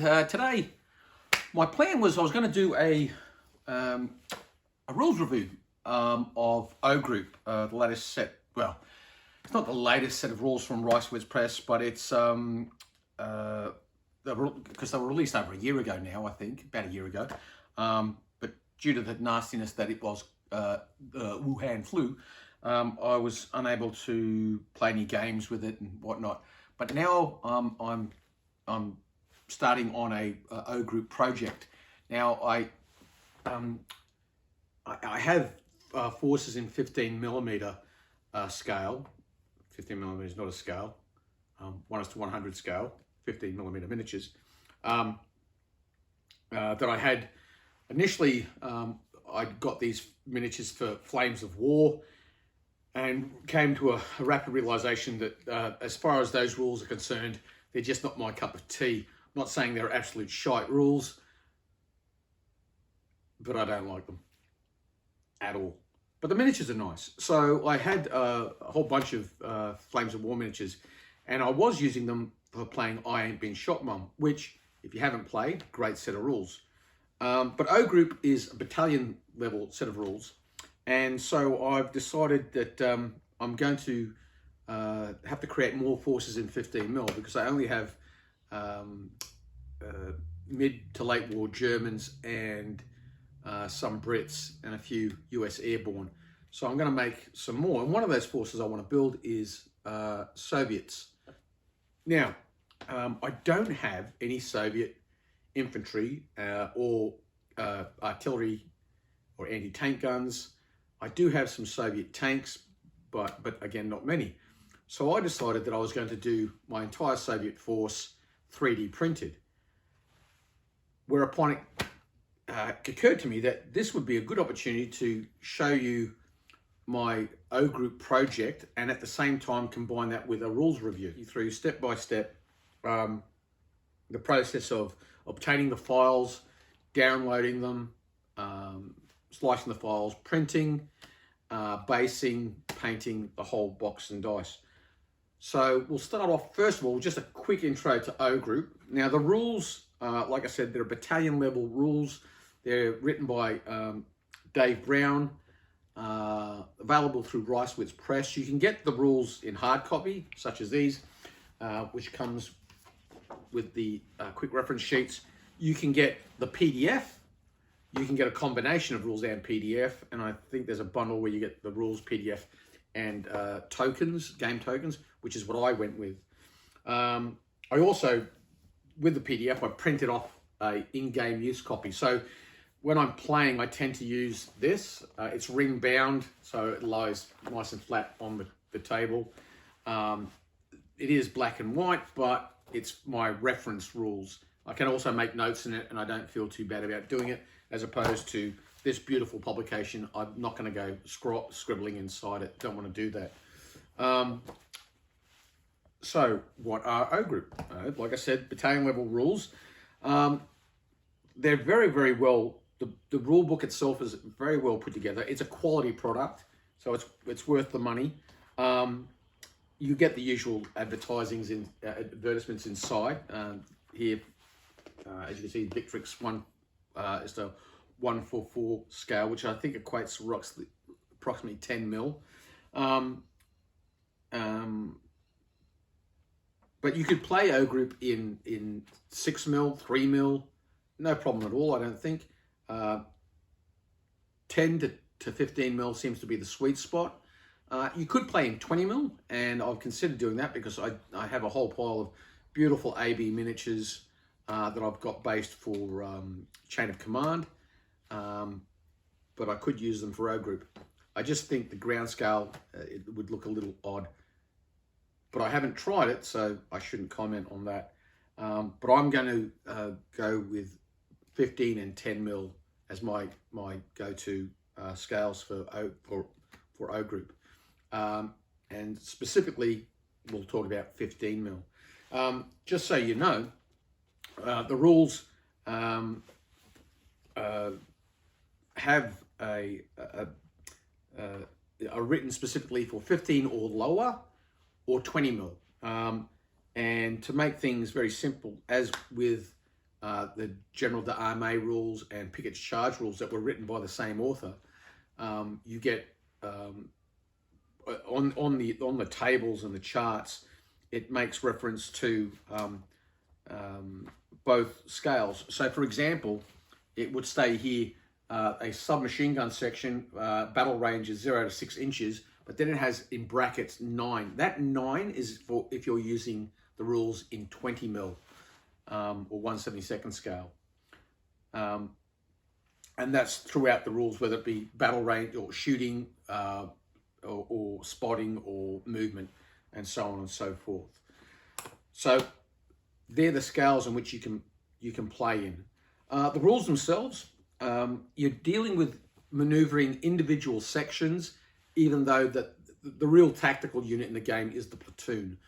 today my plan was I was going to do a rules review of O Group, the latest set. Well, it's not the latest set of rules from Reisswitz Press, but it's because they were released over a year ago now, I think, about a year ago. But due to the nastiness that it was the Wuhan flu, I was unable to play any games with it and whatnot. But now I'm starting on a O Group project. Now I have forces in 15mm scale. 15mm is not a scale. 1:100 scale, 15mm miniatures. That I had initially. I got these miniatures for Flames of War, and came to a rapid realization that as far as those rules are concerned, they're just not my cup of tea. I'm not saying they're absolute shite rules, but I don't like them at all. But the miniatures are nice. So I had a whole bunch of Flames of War miniatures, and I was using them for playing I Ain't Been Shot Mum, which, if you haven't played, great set of rules. But O Group is a battalion level set of rules. And so I've decided that I'm going to have to create more forces in 15mm, because I only have mid to late war Germans and some Brits and a few US airborne. So I'm going to make some more. And one of those forces I want to build is Soviets. Now, I don't have any Soviet infantry or artillery or anti-tank guns. I do have some Soviet tanks, but again, not many. So I decided that I was going to do my entire Soviet force 3D printed. Whereupon it occurred to me that this would be a good opportunity to show you my O Group project, and at the same time combine that with a rules review through step by step the process of obtaining the files, downloading them, slicing the files, printing, basing, painting, the whole box and dice. So we'll start off, first of all, just a quick intro to O Group. Now the rules, like I said, they're battalion level rules. They're written by Dave Brown, available through Reisswitz Press. You can get the rules in hard copy, such as these, which comes with the quick reference sheets. You can get the PDF. You can get a combination of rules and PDF, and I think there's a bundle where you get the rules, PDF, and tokens, game tokens, which is what I went with. I also, with the PDF, I printed off a in-game use copy. So when I'm playing, I tend to use this. It's ring bound, so it lies nice and flat on the table. It is black and white, but it's my reference rules. I can also make notes in it, and I don't feel too bad about doing it, as opposed to this beautiful publication. I'm not going to go scribbling inside it. Don't want to do that. So what are O Group? Like I said, battalion level rules. They're very, very well, the rule book itself is very well put together. It's a quality product, so it's worth the money. You get the usual advertisements inside. Here, as you can see, Victrix 1 is the 1:4 scale, which I think equates to approximately 10mm. But you could play O Group in 6mm, 3mm, no problem at all, I don't think. 10 to 15mm seems to be the sweet spot. You could play in 20mm, and I've considered doing that because I have a whole pile of beautiful AB miniatures that I've got based for Chain of Command, but I could use them for O Group. I just think the ground scale, it would look a little odd, but I haven't tried it, so I shouldn't comment on that. But I'm going to go with 15 and 10mm as my go-to scales for O Group, and specifically we'll talk about 15mm. Just so you know, the rules have are written specifically for 15 or lower, or 20mm. And to make things very simple, as with the General d'Armée rules and Pickett's Charge rules that were written by the same author, you get on the tables and the charts, it makes reference to both scales. So, for example, it would say here a submachine gun section battle range is 0 to 6 inches, but then it has in brackets 9. That 9 is for if you're using the rules in 20 mil or 1/72 scale. And that's throughout the rules, whether it be battle range or shooting or spotting or movement and so on and so forth. So they're the scales in which you can play in. The rules themselves, you're dealing with maneuvering individual sections, even though the real tactical unit in the game is the platoon.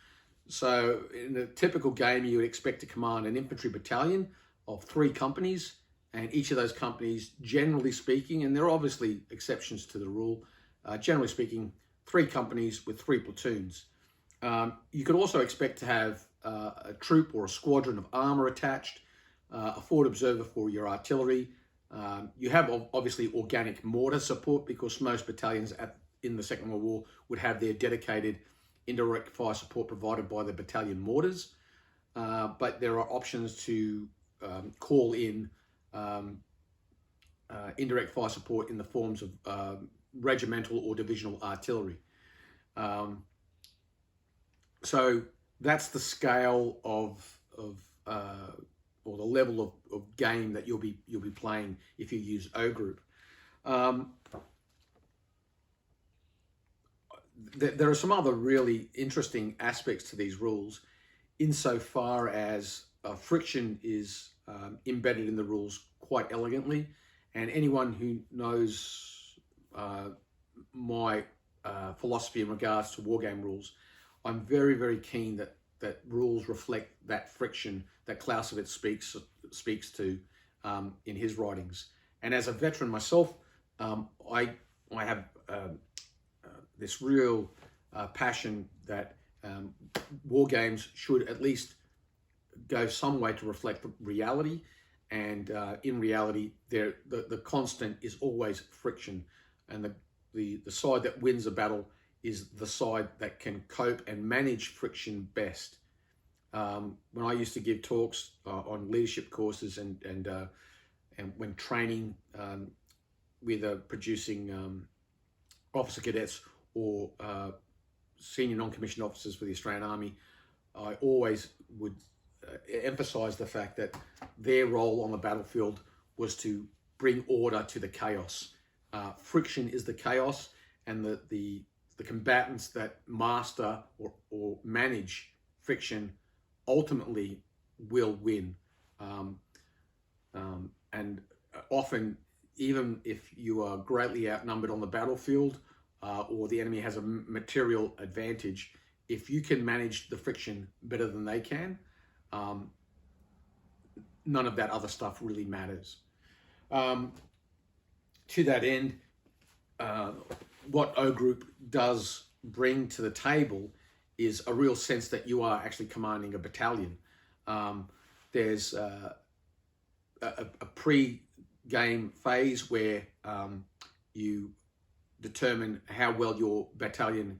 So in a typical game, you would expect to command an infantry battalion of 3 companies, and each of those companies, generally speaking, and there are obviously exceptions to the rule, generally speaking, 3 companies with 3 platoons. You could also expect to have a troop or a squadron of armor attached, a forward observer for your artillery. You have obviously organic mortar support, because most battalions in the Second World War would have their dedicated indirect fire support provided by the battalion mortars. But there are options to call in indirect fire support in the forms of regimental or divisional artillery. So that's the scale of or the level of game that you'll be playing if you use O Group. There are some other really interesting aspects to these rules, insofar as friction is embedded in the rules quite elegantly, and anyone who knows my philosophy in regards to wargame rules, I'm very, very keen that rules reflect that friction that Clausewitz speaks to in his writings. And as a veteran myself, I have this real passion that war games should at least go some way to reflect reality. And in reality, the constant is always friction, and the side that wins a battle is the side that can cope and manage friction best. When I used to give talks on leadership courses and when training with producing officer cadets or senior non-commissioned officers for the Australian Army, I always would emphasize the fact that their role on the battlefield was to bring order to the chaos. Friction is the chaos, and the combatants that master or manage friction ultimately will win. And often, even if you are greatly outnumbered on the battlefield or the enemy has a material advantage, if you can manage the friction better than they can, none of that other stuff really matters. To that end, what O Group does bring to the table is a real sense that you are actually commanding a battalion. There's a pre-game phase where you determine how well your battalion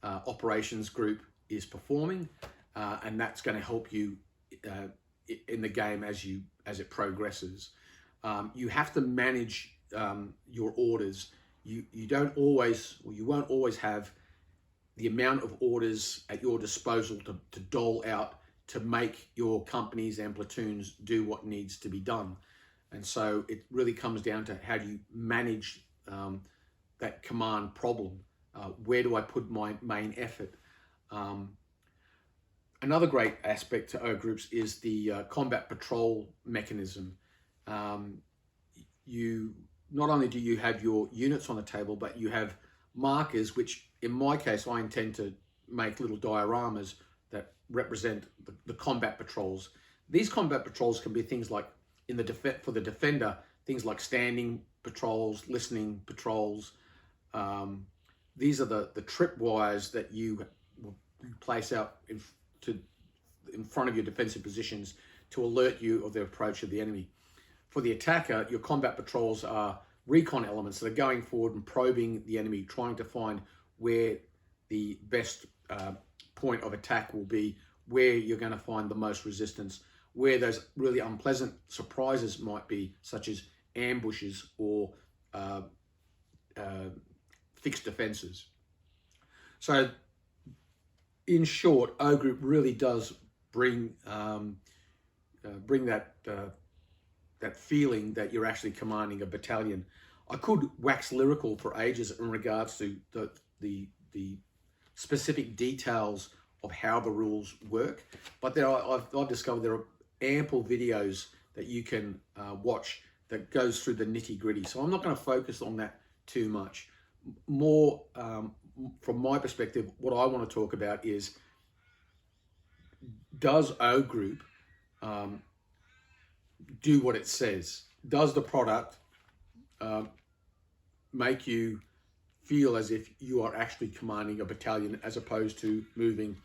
operations group is performing, and that's going to help you in the game as it progresses. You have to manage your orders. You don't always, or you won't always have the amount of orders at your disposal to dole out to make your companies and platoons do what needs to be done. And so it really comes down to how do you manage that command problem. Where do I put my main effort? Another great aspect to O Groups is the combat patrol mechanism. Not only do you have your units on the table, but you have markers, which in my case, I intend to make little dioramas that represent the combat patrols. These combat patrols can be things like, for the defender, things like standing patrols, listening patrols. These are the tripwires that you will place out in front of your defensive positions to alert you of the approach of the enemy. For the attacker, your combat patrols are recon elements that are going forward and probing the enemy, trying to find where the best point of attack will be, where you're going to find the most resistance, where those really unpleasant surprises might be, such as ambushes or fixed defenses. So in short, O Group really does bring that feeling that you're actually commanding a battalion. I could wax lyrical for ages in regards to the specific details of how the rules work, but I've discovered there are ample videos that you can watch that goes through the nitty gritty. So I'm not going to focus on that too much. More from my perspective, what I want to talk about is, does O Group do what it says? Does the product make you feel as if you are actually commanding a battalion, as opposed to moving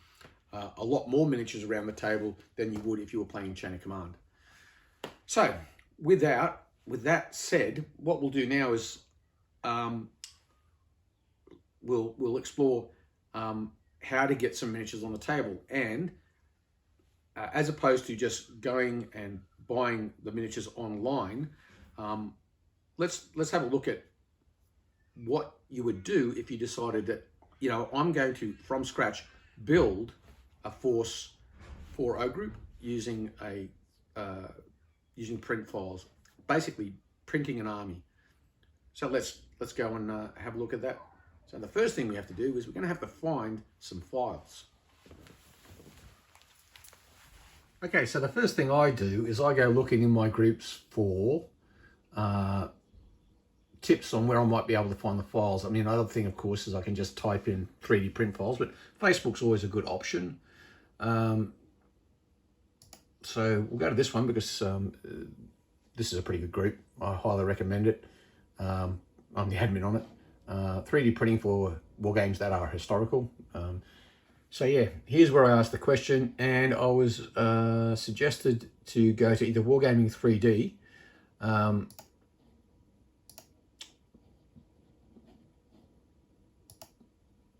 a lot more miniatures around the table than you would if you were playing chain of command? So with that said, what we'll do now is we'll explore how to get some miniatures on the table, and as opposed to just going and buying the miniatures online, let's have a look at what you would do if you decided that, you know, I'm going to from scratch build a force for O Group using using print files, basically printing an army. So let's go and have a look at that. So the first thing we have to do is we're going to have to find some files. Okay, so the first thing I do is I go looking in my groups for tips on where I might be able to find the files. I mean, another thing, of course, is I can just type in 3D print files, but Facebook's always a good option. So we'll go to this one because this is a pretty good group. I highly recommend it. I'm the admin on it. 3D printing for war games that are historical. So yeah, here's where I asked the question, and I was suggested to go to either Wargaming 3D,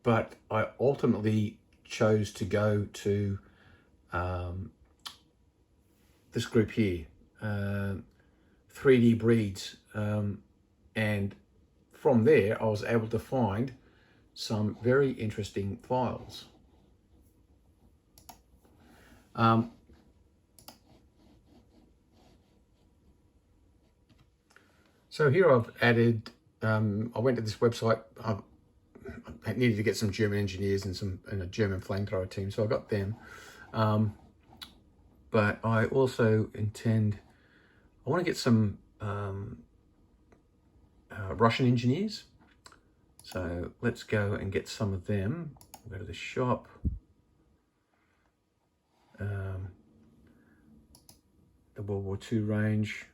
but I ultimately chose to go to this group here, 3D Breeds, and from there I was able to find some very interesting files. So here I've added, I went to this website. I needed to get some German engineers and a German flamethrower team, so I got them. But I also I want to get some Russian engineers. So let's go and get some of them. We'll go to the shop. The World War II range.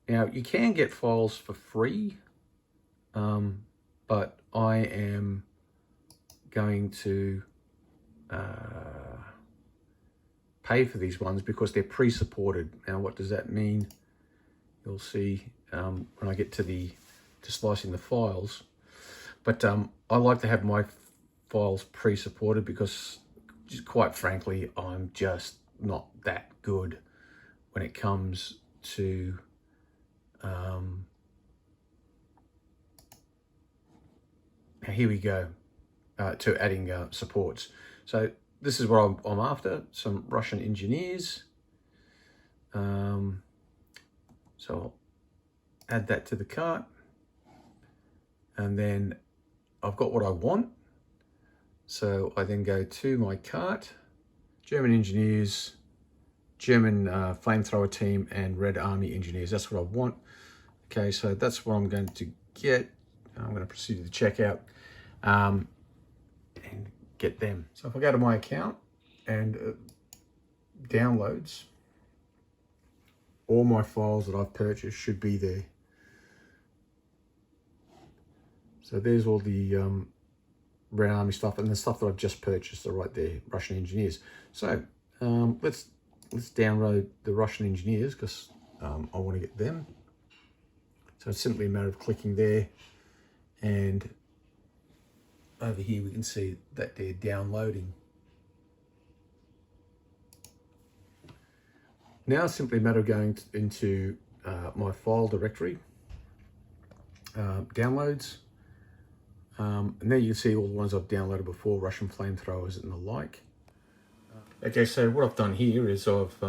Now you can get files for free, but I am going to pay for these ones because they're pre-supported. Now what does that mean? You'll see when I get to slicing the files. But I like to have my files pre-supported because, just quite frankly, I'm just not that good when it comes to here we go, to adding supports. So this is what I'm after, some Russian engineers. So I'll add that to the cart, and then I've got what I want. So I then go to my cart, German engineers, German flamethrower team, and Red Army engineers. That's what I want. Okay, so that's what I'm going to get. I'm going to proceed to the checkout and get them. So if I go to my account and downloads, all my files that I've purchased should be there. So there's all the Red Army stuff, and the stuff that I've just purchased are right there, Russian engineers. So let's let's download the Russian engineers because I want to get them. So it's simply a matter of clicking there, and over here we can see that they're downloading. Now it's simply a matter of going into my file directory, downloads, and there you can see all the ones I've downloaded before, Russian flamethrowers and the like. Okay, so what I've done here is I've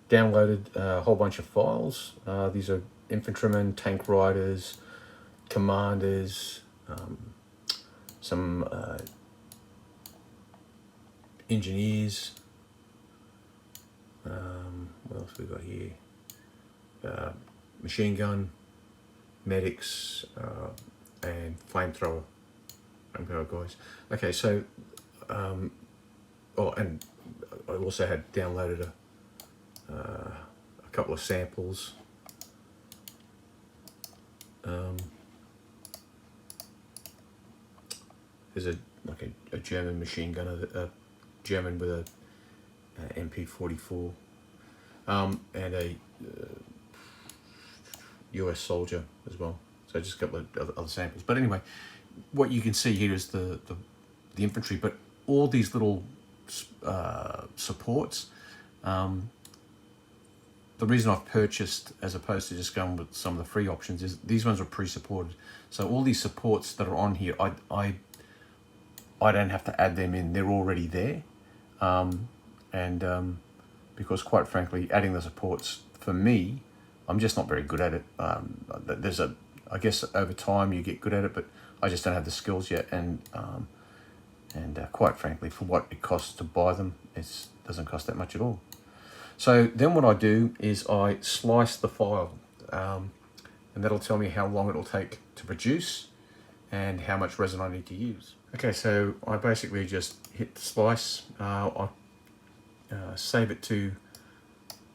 downloaded a whole bunch of files. These are infantrymen, tank riders, commanders, some engineers. What else we got here? Machine gun, medics, and flamethrower guys. Okay, so oh, and I also had downloaded a couple of samples. There's a German machine gunner, a German with a MP44, and a US soldier as well. So just a couple of other samples. But anyway, what you can see here is the infantry, but all these little supports. The reason I've purchased, as opposed to just going with some of the free options, is these ones are pre-supported. So all these supports that are on here, I don't have to add them in; they're already there. Because quite frankly, adding the supports, for me, I'm just not very good at it. I guess over time you get good at it, but I just don't have the skills yet. And quite frankly, for what it costs to buy them, it doesn't cost that much at all. So then what I do is I slice the file, and that'll tell me how long it'll take to produce and how much resin I need to use. Okay, so I basically just hit the slice. I save it to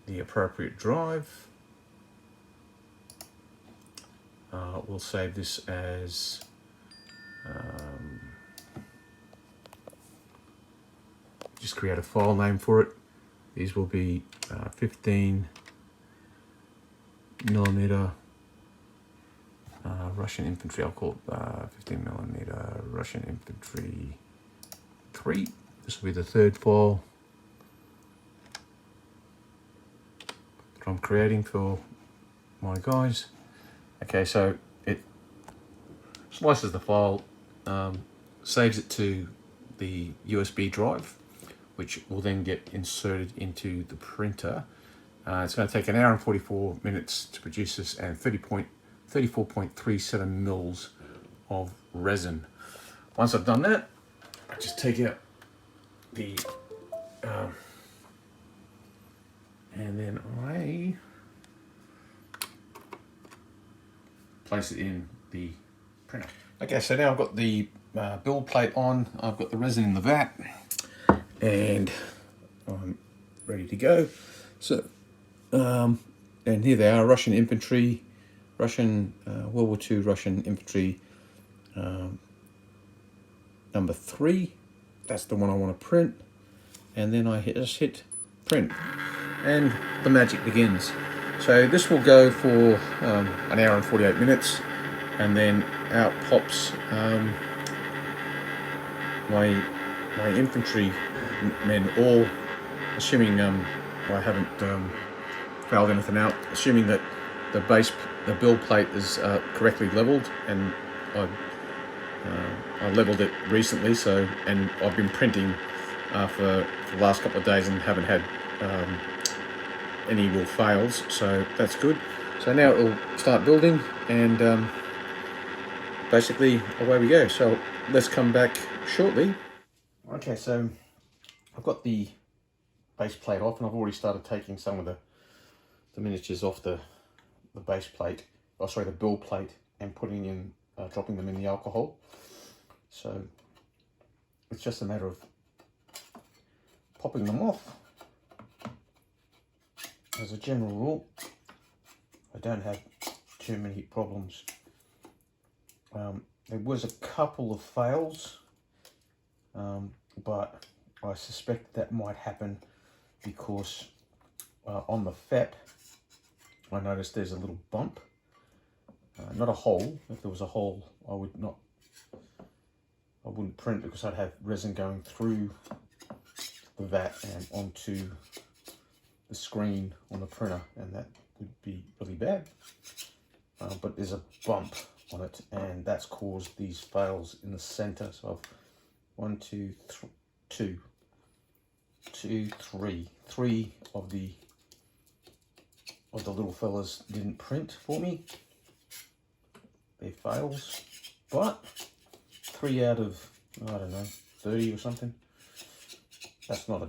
the appropriate drive. We'll save this as just create a file name for it. These will be 15mm Russian infantry. I'll call it 15mm Russian infantry 3. This will be the third file that I'm creating for my guys. Okay, so it slices the file, saves it to the USB drive, which will then get inserted into the printer. It's going to take 1 hour and 44 minutes to produce this, and 34.37 mils of resin. Once I've done that, I just take out the and then I place it in the printer. Okay, so now I've got the build plate on, I've got the resin in the vat, and I'm ready to go. So, and here they are, Russian infantry, World War II Russian infantry, number 3. That's the one I want to print. And then I just hit print, and the magic begins. So this will go for 1 hour and 48 minutes, and then out pops my infantry men, all assuming I haven't failed anything out, assuming that the build plate is correctly leveled, and I leveled it recently, so, and I've been printing for the last couple of days and haven't had any real fails, so that's good. So now it'll start building, and basically away we go. So let's come back shortly. Okay, so I've got the base plate off, and I've already started taking some of the miniatures off the base plate, oh sorry, the build plate, and putting in, dropping them in the alcohol. So it's just a matter of popping them off. As a general rule, I don't have too many problems. There was a couple of fails, but I suspect that might happen because on the FEP, I noticed there's a little bump, not a hole. If there was a hole, I wouldn't print because I'd have resin going through the vat and onto the screen on the printer, and that would be really bad. But there's a bump on it, and that's caused these fails in the center. So I've three of the little fellas didn't print for me. They fails, but 3 out of, I don't know, 30 or something. That's not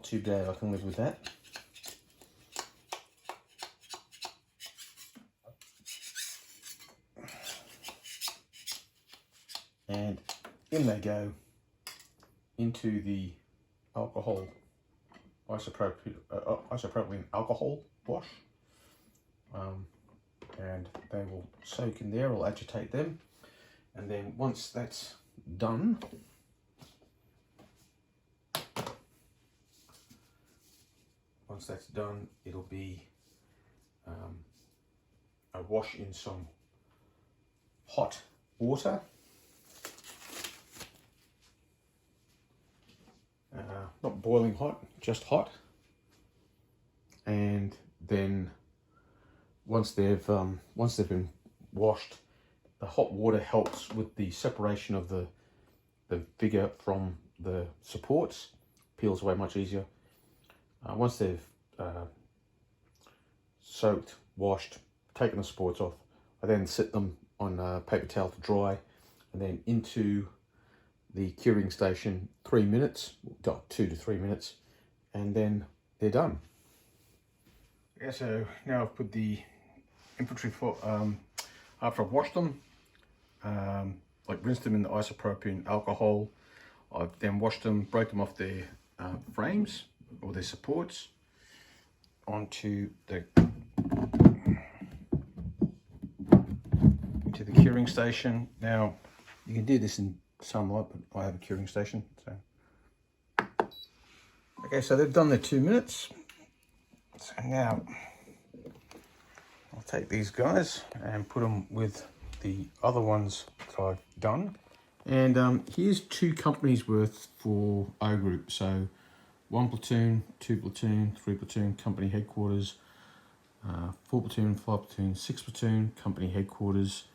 too bad. I can live with that. And in they go into the isopropylene alcohol wash, and they will soak in there. I'll agitate them, and then once that's done, it'll be a wash in some hot water. Not boiling hot, just hot. And then once they've been washed, the hot water helps with the separation of the figure from the supports. Peels away much easier. Once they've soaked, washed, taken the supports off, I then sit them on a paper towel to dry, and then into the curing station 3 minutes, 2 to 3 minutes, and then they're done. Yeah, so now I've put the infantry after I've washed them, like rinsed them in the isopropylene alcohol. I've then washed them, broke them off their frames or their supports into the curing station. Now you can do this in sunlight, but I have a curing station. So okay, so they've done their 2 minutes. So now I'll take these guys and put them with the other ones that I've done. And here's 2 companies worth for O group. So 1 platoon, 2 platoon, 3 platoon, company headquarters, 4 platoon, 5 platoon, 6 platoon, company headquarters,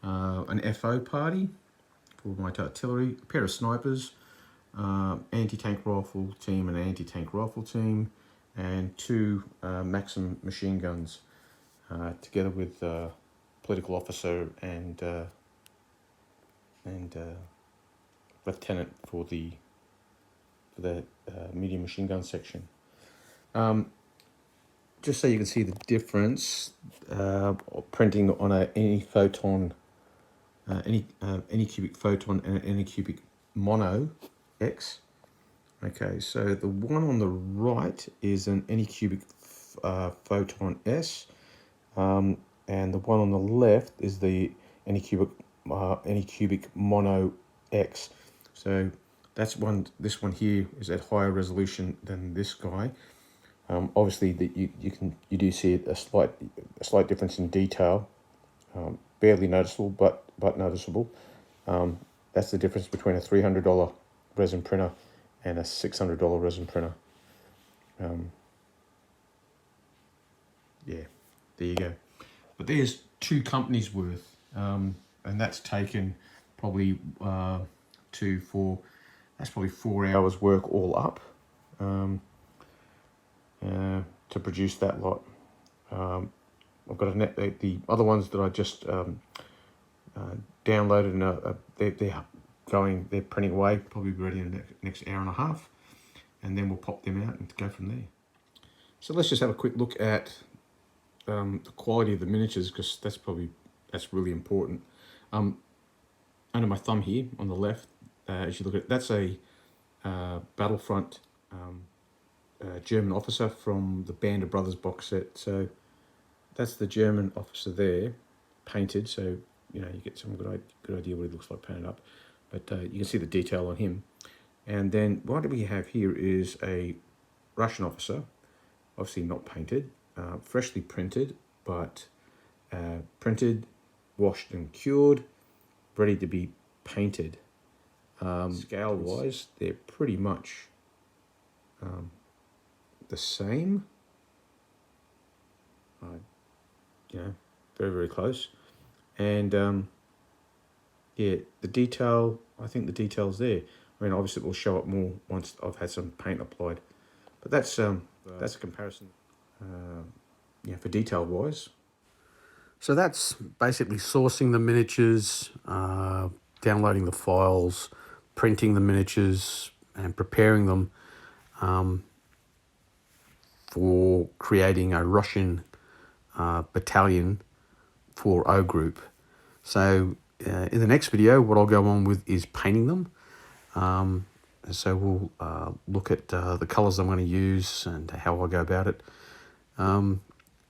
an FO party for my artillery, a pair of snipers, anti-tank rifle team and anti-tank rifle team, and 2 Maxim machine guns, together with political officer and lieutenant for the medium machine gun section. Just so you can see the difference, printing on any photon, any cubic photon and any cubic mono X. Okay, so the one on the right is an anycubic photon S, and the one on the left is the anycubic mono X. So that's one. This one here is at higher resolution than this guy. Obviously, that you do see a slight difference in detail, barely noticeable, but noticeable. That's the difference between a $300 resin printer and a $600 resin printer. Yeah, there you go. But there's 2 companies worth, and that's taken probably 2, 4. That's probably 4 hours work all up to produce that lot. I've got the other ones that I just downloaded, and they're printing away, probably be ready in the next hour and a half, and then we'll pop them out and go from there. So let's just have a quick look at the quality of the miniatures, because that's really important. Under my thumb here on the left, as you look at it, that's a Battlefront German officer from the Band of Brothers box set. So that's the German officer there, painted, so you get some good idea what he looks like painted up. But you can see the detail on him. And then what we have here is a Russian officer, obviously not painted, freshly printed, but printed, washed and cured, ready to be painted. Scale-wise, they're pretty much the same. Very, very close. And yeah, the detail, I think the detail's there. I mean, obviously it will show up more once I've had some paint applied. But that's a comparison, yeah, for detail wise. So that's basically sourcing the miniatures, downloading the files, printing the miniatures, and preparing them for creating a Russian battalion for O Group. So in the next video, what I'll go on with is painting them. So we'll look at the colours I'm going to use and how I go about it.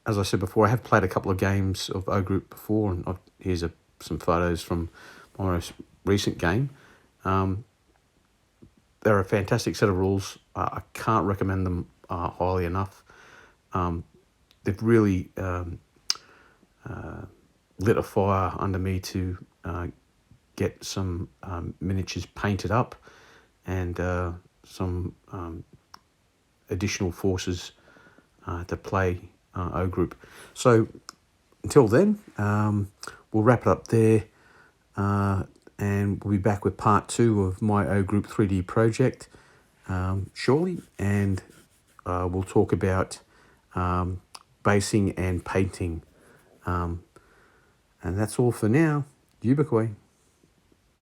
As I said before, I have played a couple of games of O Group before, and here's some photos from my most recent game. They're a fantastic set of rules. I can't recommend them highly enough. They've really lit a fire under me to get some miniatures painted up and some additional forces to play O Group. So until then, we'll wrap it up there, and we'll be back with part 2 of my O Group 3D project shortly, and we'll talk about basing and painting. And that's all for now. Yubakoi.